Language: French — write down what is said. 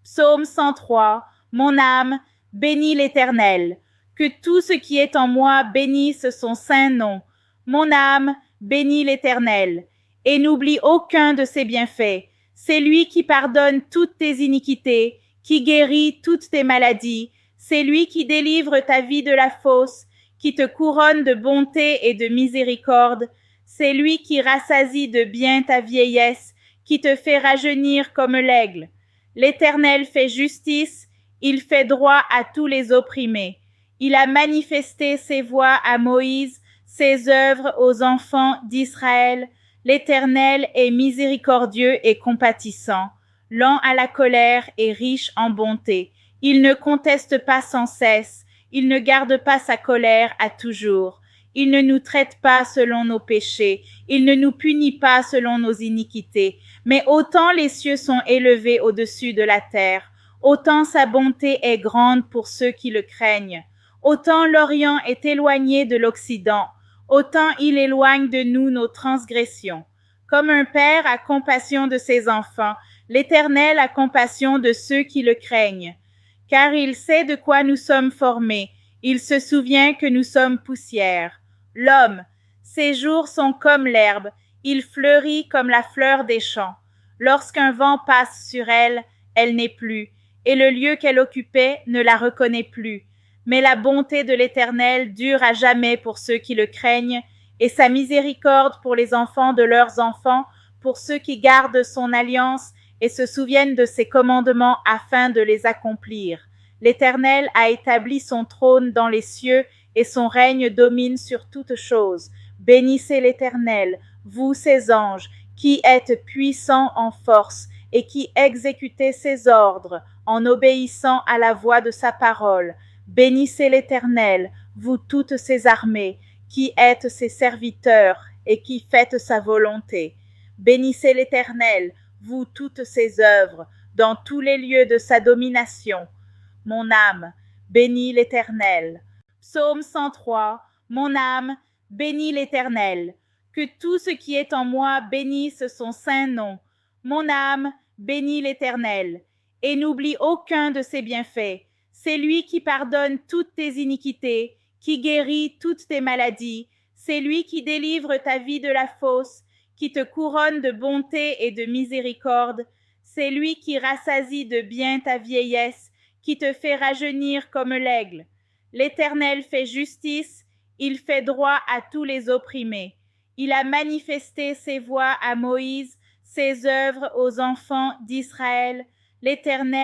Psaume 103. Mon âme, bénis l'Éternel. Que tout ce qui est en moi bénisse son saint nom. Mon âme, bénis l'Éternel. Et n'oublie aucun de ses bienfaits. C'est lui qui pardonne toutes tes iniquités, qui guérit toutes tes maladies. C'est lui qui délivre ta vie de la fosse, qui te couronne de bonté et de miséricorde. C'est lui qui rassasie de bien ta vieillesse, qui te fait rajeunir comme l'aigle. L'Éternel fait justice, il fait droit à tous les opprimés. Il a manifesté ses voies à Moïse, ses œuvres aux enfants d'Israël. L'Éternel est miséricordieux et compatissant, lent à la colère et riche en bonté. Il ne conteste pas sans cesse, il ne garde pas sa colère à toujours. Il ne nous traite pas selon nos péchés, il ne nous punit pas selon nos iniquités. Mais autant les cieux sont élevés au-dessus de la terre, autant sa bonté est grande pour ceux qui le craignent. Autant l'Orient est éloigné de l'Occident, autant il éloigne de nous nos transgressions. Comme un père a compassion de ses enfants, l'Éternel a compassion de ceux qui le craignent. Car il sait de quoi nous sommes formés, il se souvient que nous sommes poussière. L'homme, ses jours sont comme l'herbe, il fleurit comme la fleur des champs. Lorsqu'un vent passe sur elle, elle n'est plus, et le lieu qu'elle occupait ne la reconnaît plus. Mais la bonté de l'Éternel dure à jamais pour ceux qui le craignent, et sa miséricorde pour les enfants de leurs enfants, pour ceux qui gardent son alliance et se souviennent de ses commandements afin de les accomplir. L'Éternel a établi son trône dans les cieux, et son règne domine sur toutes choses. Bénissez l'Éternel, vous ses anges, qui êtes puissants en force, et qui exécutez ses ordres, en obéissant à la voix de sa parole. Bénissez l'Éternel, vous toutes ses armées, qui êtes ses serviteurs, et qui faites sa volonté. Bénissez l'Éternel, vous toutes ses œuvres, dans tous les lieux de sa domination. Mon âme, bénis l'Éternel. Psaume 103. Mon âme, bénis l'Éternel. Que tout ce qui est en moi bénisse son saint nom. Mon âme, bénis l'Éternel. Et n'oublie aucun de ses bienfaits. C'est lui qui pardonne toutes tes iniquités, qui guérit toutes tes maladies. C'est lui qui délivre ta vie de la fosse, qui te couronne de bonté et de miséricorde. C'est lui qui rassasie de bien ta vieillesse, qui te fait rajeunir comme l'aigle. L'Éternel fait justice, il fait droit à tous les opprimés. Il a manifesté ses voies à Moïse, ses œuvres aux enfants d'Israël. L'Éternel